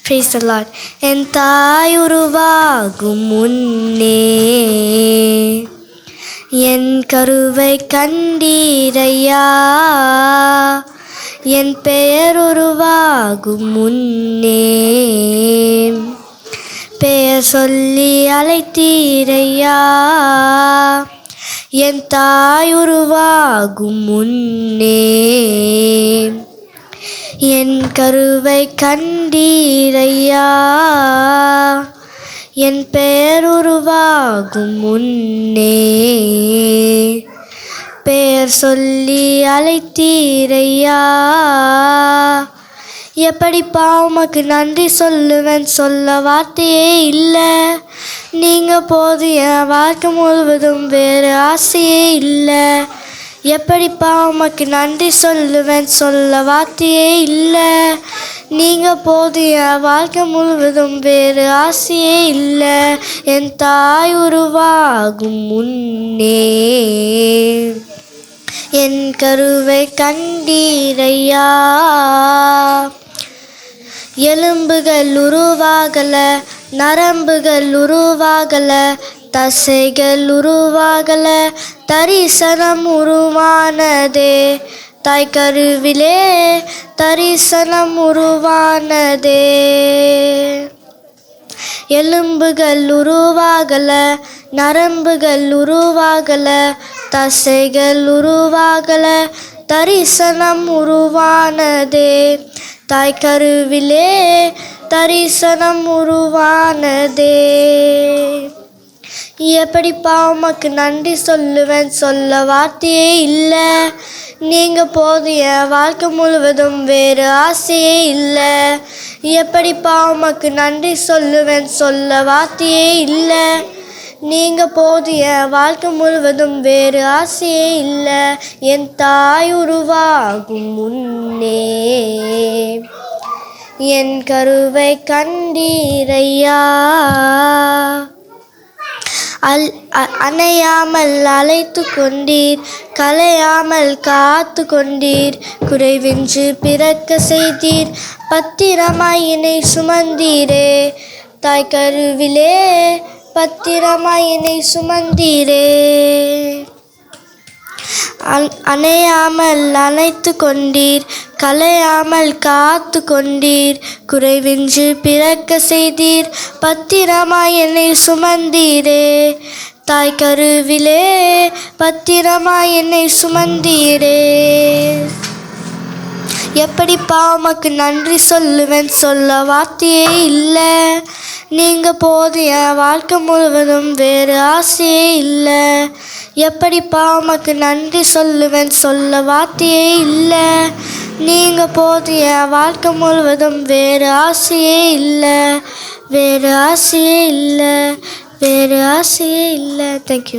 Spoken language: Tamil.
Praise the Lord. என் தாய் உருவாகும் முன்னே என் கருவை கண்டீரையா, என் பெயர் உருவாகும் முன்னே பெயர் சொல்லி அழைத்தீரையா. என் தாய் உருவாகும் முன்னே என் கருவை கண்டீரையா, என் பெயர் உருவாகும் முன்னே பெயர் சொல்லி அழைத்தீரையா. எப்படிப்பா உமக்கு நன்றி சொல்லுவேன், சொல்ல வார்த்தையே இல்லை. நீங்கள் போது என் வாழ்க்கை முழுவதும் வேறு ஆசையே இல்லை. எப்படிப்பா உமக்கு நன்றி சொல்லுவேன், சொல்ல வார்த்தையே இல்லை. நீங்கள் போது என் வாழ்க்கை முழுவதும் வேறு ஆசையே இல்லை. என் தாய் உருவாகும் முன்னே என் கருவை கண்டீரையா. எலும்புகள் உருவாகல, நரம்புகள் உருவாகல, தசைகள் உருவாகல, தரிசனம் உருவானதே. தாய் கருவிலே தரிசனம் உருவானதே. எலும்புகள் உருவாகல, நரம்புகள் உருவாகல, தசைகள் உருவாகல, தரிசனம் உருவானதே. தாய் கருவிலே தரிசனம் உருவானதே. எப்படிப்பா உமக்கு நன்றி சொல்லுவேன், சொல்ல வார்த்தையே இல்லை. நீங்கள் போது என் வாழ்க்கை முழுவதும் வேறு ஆசையே இல்லை. எப்படிப்பா உமக்கு நன்றி சொல்லுவேன், சொல்ல வார்த்தையே இல்லை. நீங்கள் போது என் வாழ்க்கை முழுவதும் வேறு ஆசையே இல்லை. என் தாய் உருவாகும் முன்னே என் கருவை கண்டீரையா. அணையாமல் அழைத்து கொண்டீர், கலையாமல் காத்து கொண்டீர், குறைவின்றி பிறக்க செய்தீர், பத்திரமாய் என்னை சுமந்தீரே. தாய் கருவிலே பத்திரமாய் என்னை சுமந்தீரே. அணையாமல் அணைத்து கொண்டீர், கலையாமல் காத்து கொண்டீர், குறைவின்றி பிறக்க செய்தீர், பத்திரமாய் என்னை சுமந்தீரே. தாய் கருவிலே பத்திரமாய் என்னை சுமந்தீரே. எப்படிப்பா உமக்கு நன்றி சொல்லுவேன், சொல்ல வார்த்தையே இல்லை. நீங்கள் போது என் வாழ்க்கை முழுவதும் வேறு ஆசையே இல்லை. எப்படிப்பா உமக்கு நன்றி சொல்லுவேன், சொல்ல வார்த்தையே இல்லை. நீங்கள் போது என் வாழ்க்கை முழுவதும் வேறு ஆசையே இல்லை, வேறு ஆசையே இல்லை, வேறு ஆசையே இல்லை. தேங்க்யூ.